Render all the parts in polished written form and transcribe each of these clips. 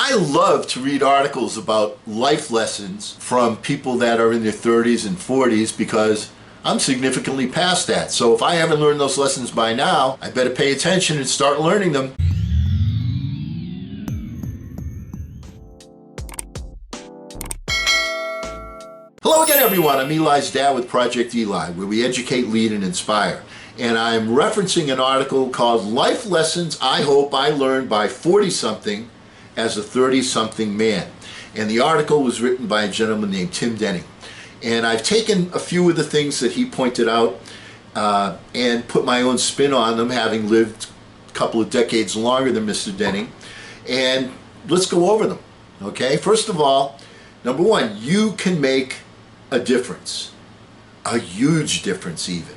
I love to read articles about life lessons from people that are in their 30s and 40s because I'm significantly past that. So if I haven't learned those lessons by now, I better pay attention and start learning them. Hello again, everyone. I'm Eli's dad with Project Eli, where we educate, lead, and inspire. And I'm referencing an article called Life Lessons I Hope I Learned by 40-something as a 30-something man. And the article was written by a gentleman named Tim Denning. And I've taken a few of the things that he pointed out and put my own spin on them, having lived a couple of decades longer than Mr. Denning. And let's go over them, okay? First of all, number one, you can make a difference, a huge difference even.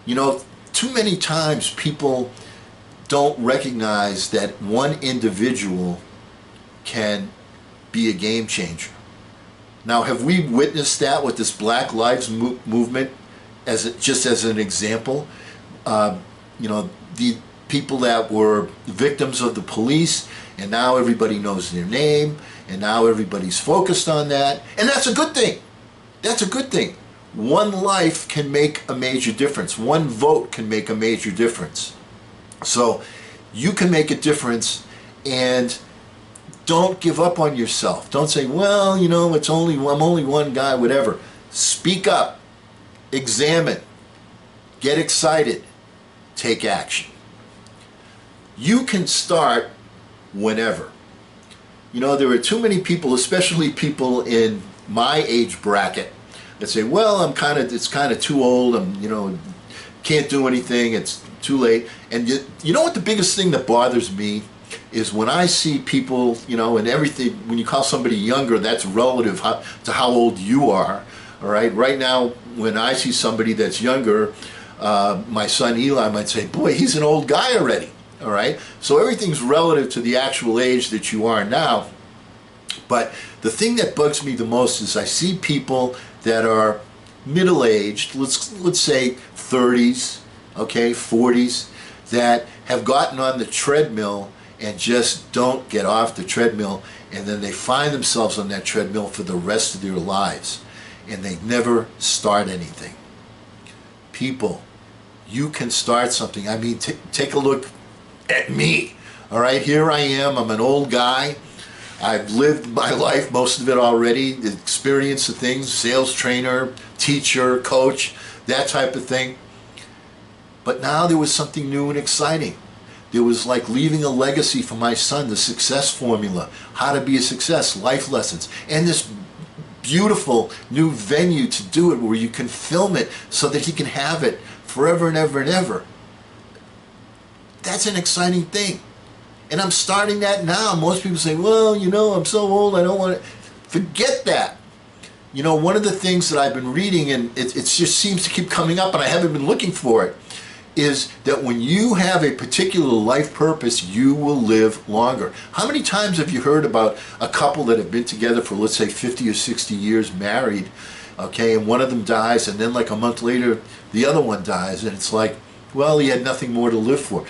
You know, too many times people don't recognize that one individual can be a game changer. Now, have we witnessed that with this Black Lives Movement just as an example? You know, the people that were victims of the police, and now everybody knows their name, and now everybody's focused on that, and that's a good thing. That's a good thing. One life can make a major difference. One vote can make a major difference. So you can make a difference, and don't give up on yourself. Don't say, well, you know, I'm only one guy, whatever. Speak up, examine, get excited, take action. You can start whenever. You know, there are too many people, especially people in my age bracket, that say, well, it's kind of too old, can't do anything, it's too late. And you know what the biggest thing that bothers me is when I see people, and everything, when you call somebody younger, that's relative to how old you are, all right? Right now, when I see somebody that's younger, my son Eli might say, boy, he's an old guy already, all right? So everything's relative to the actual age that you are now. But the thing that bugs me the most is I see people that are middle-aged, let's say 30s, okay, 40s, that have gotten on the treadmill and just don't get off the treadmill, and then they find themselves on that treadmill for the rest of their lives, and they never start anything. People, you can start something. I mean, take a look at me, all right? Here I am, I'm an old guy. I've lived my life, most of it already, experienced the things, sales trainer, teacher, coach, that type of thing. But now there was something new and exciting. There was like leaving a legacy for my son, the success formula, how to be a success, life lessons, and this beautiful new venue to do it where you can film it so that he can have it forever and ever and ever. That's an exciting thing. And I'm starting that now. Most people say, well, I'm so old, I don't want to. Forget that. One of the things that I've been reading, and it just seems to keep coming up, and I haven't been looking for it, is that when you have a particular life purpose, you will live longer. How many times have you heard about a couple that have been together for, let's say, 50 or 60 years, married, okay, and one of them dies, and then like a month later, the other one dies, and it's like, well, he had nothing more to live for.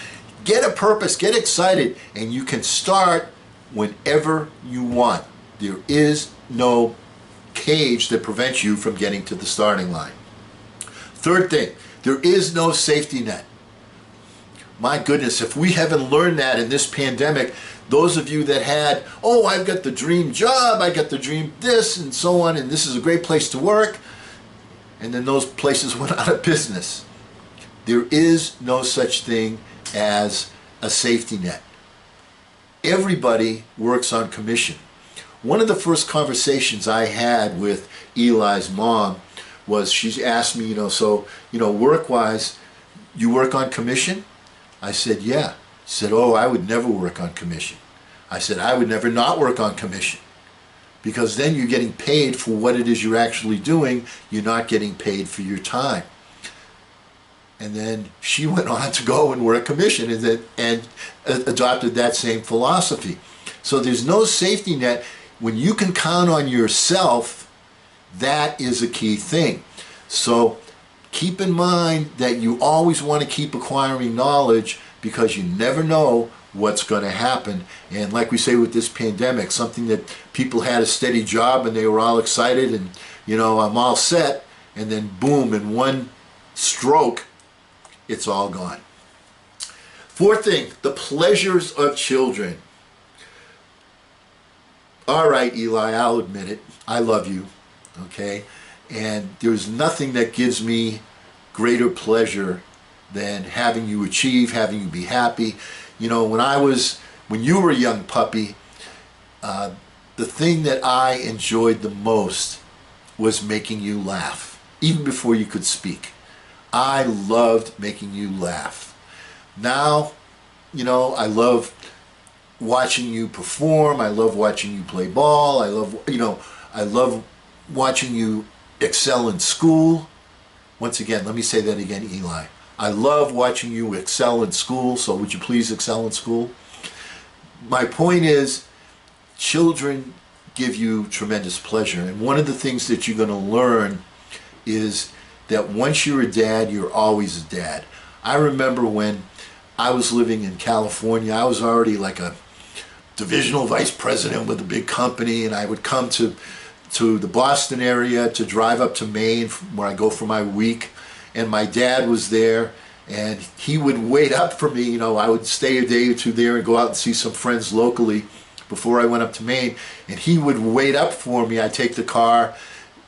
Get a purpose, get excited, and you can start whenever you want. There is no cage that prevents you from getting to the starting line. Third thing, there is no safety net. My goodness, if we haven't learned that in this pandemic, those of you that had, oh, I've got the dream job, I got the dream this, and so on, and this is a great place to work, and then those places went out of business. There is no such thing as a safety net. Everybody works on commission. One of the first conversations I had with Eli's mom was she asked me, work-wise, you work on commission? I said, yeah. She said, oh, I would never work on commission. I said, I would never not work on commission, because then you're getting paid for what it is you're actually doing. You're not getting paid for your time. And then she went on to go and work commission and adopted that same philosophy. So there's no safety net. When you can count on yourself, that is a key thing. So keep in mind that you always want to keep acquiring knowledge, because you never know what's going to happen. And like we say with this pandemic, something that people had a steady job and they were all excited and, you know, I'm all set, and then boom, in one stroke, it's all gone. Fourth thing, the pleasures of children. All right, Eli, I'll admit it. I love you, okay? And there's nothing that gives me greater pleasure than having you achieve, having you be happy. You know, when you were a young puppy, the thing that I enjoyed the most was making you laugh, even before you could speak. I loved making you laugh. Now, you know, I love watching you perform. I love watching you play ball. I love watching you excel in school. Once again, let me say that again, Eli. I love watching you excel in school, so would you please excel in school? My point is, children give you tremendous pleasure, and one of the things that you're going to learn is that once you're a dad, you're always a dad. I remember when I was living in California, I was already like a divisional vice president with a big company, and I would come to the Boston area to drive up to Maine where I go for my week, and my dad was there, and he would wait up for me. You know, I would stay a day or two there and go out and see some friends locally before I went up to Maine, and he would wait up for me. I'd take the car,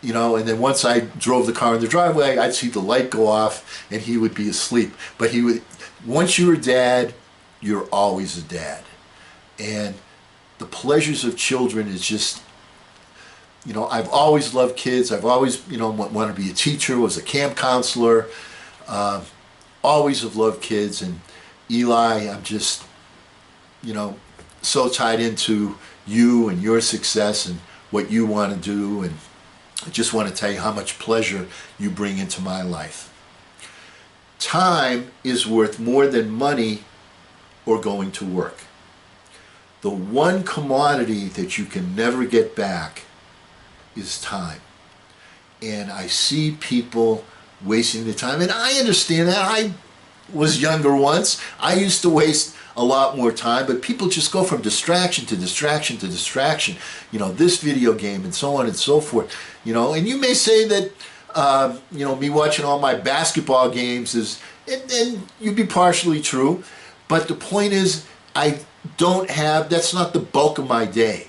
you know, and then once I drove the car in the driveway, I'd see the light go off and he would be asleep. But once you're a dad, you're always a dad. And the pleasures of children is just, you know, I've always loved kids. I've always, you know, wanted to be a teacher, was a camp counselor, always have loved kids. And Eli, I'm just, you know, so tied into you and your success and what you want to do. And I just want to tell you how much pleasure you bring into my life. Time is worth more than money or going to work. The one commodity that you can never get back is time. And I see people wasting their time, and I understand that. I was younger once. I used to waste a lot more time, but people just go from distraction to distraction to distraction. You know, this video game and so on and so forth. You know, and you may say that, you know, me watching all my basketball games is, and you'd be partially true, but the point is, that's not the bulk of my day.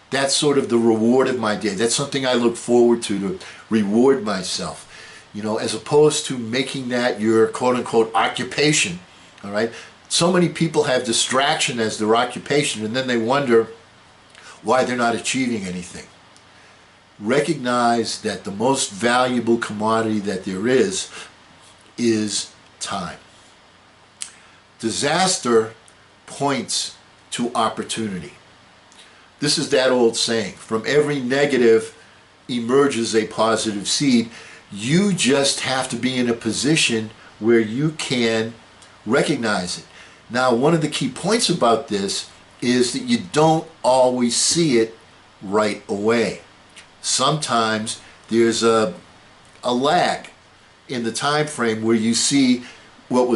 That's sort of the reward of my day. That's something I look forward to reward myself. You know, as opposed to making that your quote-unquote occupation, all right? So many people have distraction as their occupation, and then they wonder why they're not achieving anything. Recognize that the most valuable commodity that there is time. Disaster points to opportunity. This is that old saying, from every negative emerges a positive seed. You just have to be in a position where you can recognize it. Now, one of the key points about this is that you don't always see it right away. Sometimes there's a lag in the time frame where you see what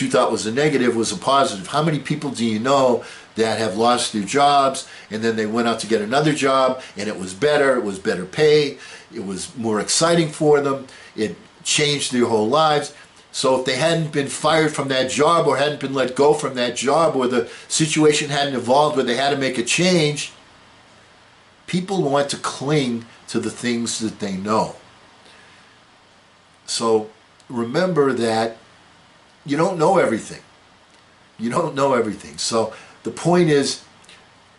you thought was a negative was a positive. How many people do you know that have lost their jobs and then they went out to get another job and it was better pay, it was more exciting for them, it changed their whole lives? So if they hadn't been fired from that job or hadn't been let go from that job, or the situation hadn't evolved where they had to make a change, people want to cling to the things that they know. So remember that you don't know everything. You don't know everything. So the point is,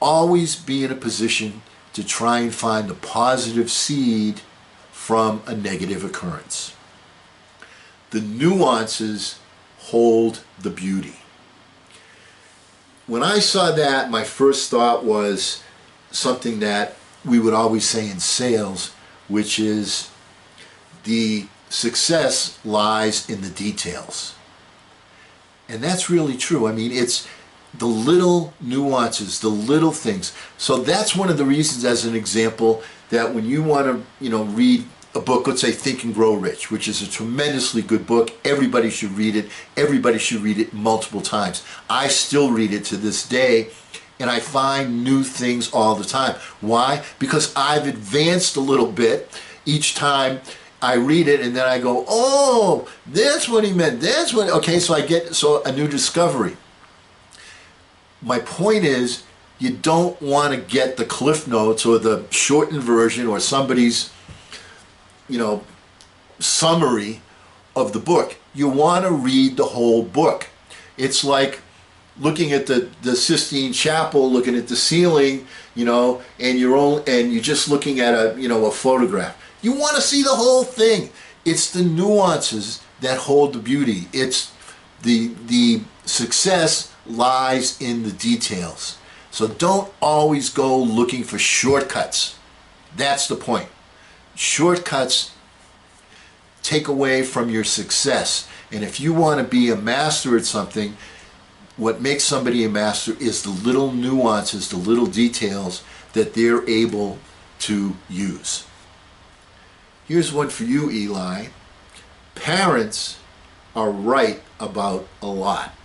always be in a position to try and find the positive seed from a negative occurrence. The nuances hold the beauty. When I saw that, my first thought was something that we would always say in sales, which is the success lies in the details. And that's really true. I mean, it's the little nuances, the little things. So that's one of the reasons, as an example, that when you want to, read a book, let's say Think and Grow Rich, which is a tremendously good book. Everybody should read it. Everybody should read it multiple times. I still read it to this day, and I find new things all the time. Why? Because I've advanced a little bit each time I read it, and then I go, oh, that's what he meant. That's what, okay, so I get a new discovery. My point is, you don't want to get the Cliff Notes or the shortened version or somebody's, summary of the book. You want to read the whole book. It's like looking at the Sistine Chapel, looking at the ceiling, and you're just looking at a photograph. You want to see the whole thing. It's the nuances that hold the beauty. It's the success lies in the details. So don't always go looking for shortcuts. That's the point. Shortcuts take away from your success. And if you want to be a master at something, what makes somebody a master is the little nuances, the little details that they're able to use. Here's one for you, Eli. Parents are right about a lot.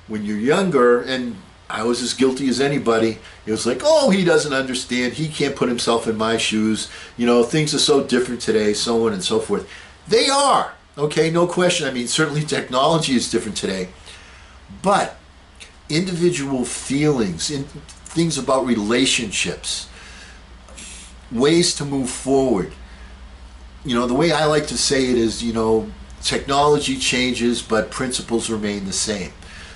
When you're younger, and I was as guilty as anybody, it was like, oh, he doesn't understand, he can't put himself in my shoes, things are so different today, so on and so forth. They are, okay, no question. I mean, certainly technology is different today, but individual feelings, things about relationships, ways to move forward. The way I like to say it is, technology changes, but principles remain the same.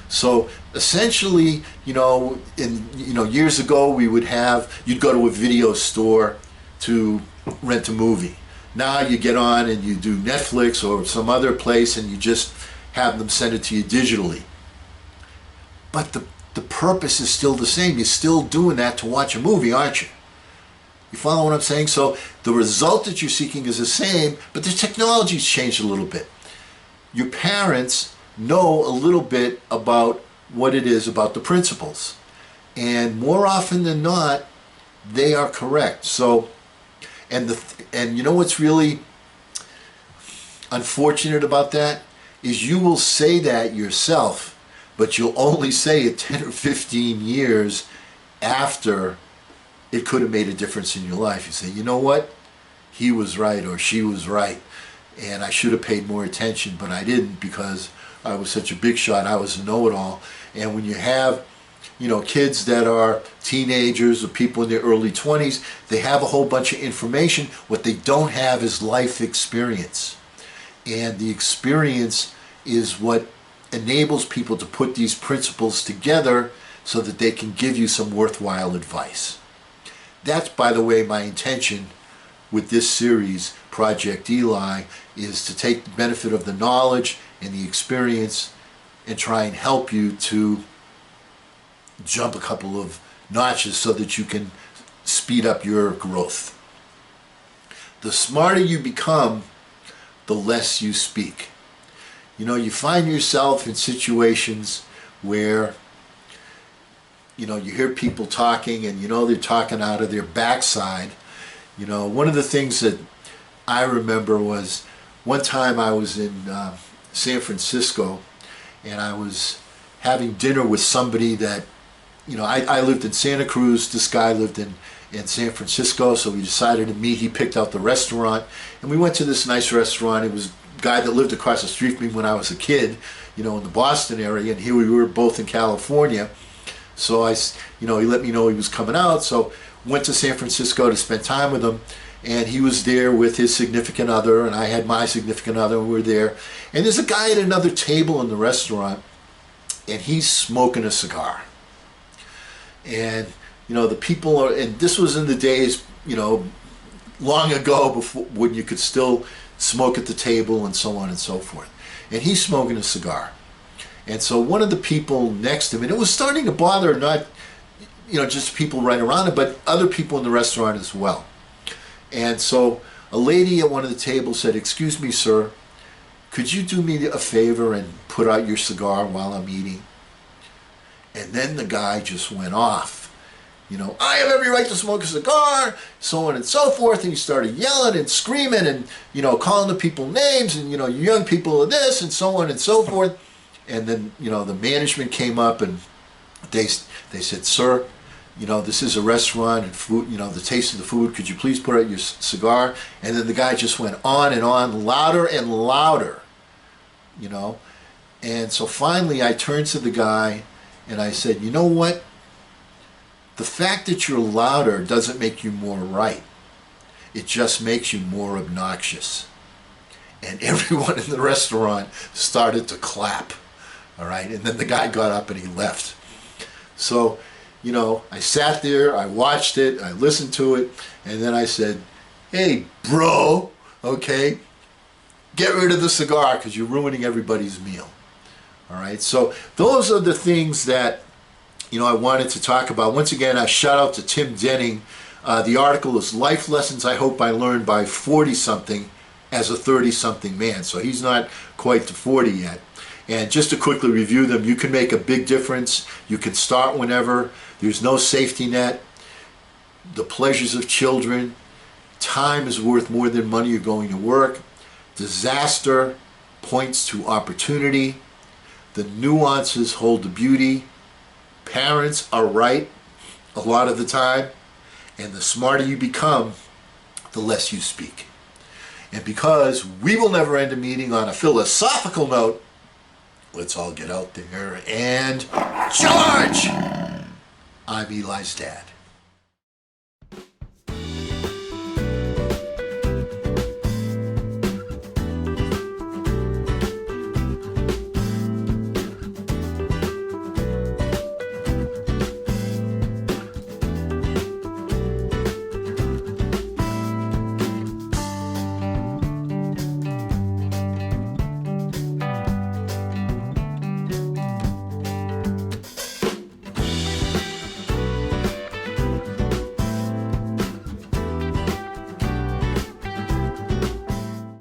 So essentially, years ago you'd go to a video store to rent a movie. Now you get on and you do Netflix or some other place and you just have them send it to you digitally. But the purpose is still the same. You're still doing that to watch a movie, aren't you? You follow what I'm saying? So the result that you're seeking is the same, but the technology's changed a little bit. Your parents know a little bit about what it is about the principles. And more often than not, they are correct. So, and what's really unfortunate about that is you will say that yourself, but you'll only say it 10 or 15 years after it could have made a difference in your life. You say, you know what? He was right or she was right. And I should have paid more attention, but I didn't because I was such a big shot. I was a know-it-all. And when you have, kids that are teenagers or people in their early 20s, they have a whole bunch of information. What they don't have is life experience. And the experience is what enables people to put these principles together so that they can give you some worthwhile advice. That's, by the way, my intention with this series, Project Eli, is to take the benefit of the knowledge and the experience and try and help you to jump a couple of notches so that you can speed up your growth. The smarter you become, the less you speak. You find yourself in situations where you hear people talking and they're talking out of their backside. One of the things that I remember was one time I was in San Francisco and I was having dinner with somebody that, I lived in Santa Cruz, this guy lived in San Francisco, so we decided to meet. He picked out the restaurant and we went to this nice restaurant. It was a guy that lived across the street from me when I was a kid, in the Boston area, and here we were both in California. So he let me know he was coming out, so went to San Francisco to spend time with him, and he was there with his significant other, and I had my significant other, and we were there. And there's a guy at another table in the restaurant, and he's smoking a cigar. And, the people are, and this was in the days, long ago, before when you could still smoke at the table and so on and so forth. And he's smoking a cigar. And so one of the people next to him, and it was starting to bother not, just people right around him, but other people in the restaurant as well. And so a lady at one of the tables said, "Excuse me, sir, could you do me a favor and put out your cigar while I'm eating?" And then the guy just went off. I have every right to smoke a cigar, so on and so forth. And he started yelling and screaming and, calling the people names and, you young people are this and so on and so forth. And then, the management came up and they said, sir, this is a restaurant and food, the taste of the food, could you please put out your cigar? And then the guy just went on and on, louder and louder, And so finally I turned to the guy and I said, you know what? The fact that you're louder doesn't make you more right. It just makes you more obnoxious. And everyone in the restaurant started to clap. All right. And then the guy got up and he left. So, I sat there, I watched it, I listened to it, and then I said, hey, bro, okay, get rid of the cigar because you're ruining everybody's meal. All right. So those are the things that I wanted to talk about. Once again, I shout out to Tim Denning. The article is Life Lessons I Hope I Learned by 40-something as a 30-something man. So he's not quite to 40 yet. And just to quickly review them, you can make a big difference. You can start whenever. There's no safety net. The pleasures of children. Time is worth more than money you're going to work. Disaster points to opportunity. The nuances hold the beauty. Parents are right a lot of the time, and the smarter you become, the less you speak. And because we will never end a meeting on a philosophical note, let's all get out there and charge! I'm Eli's dad.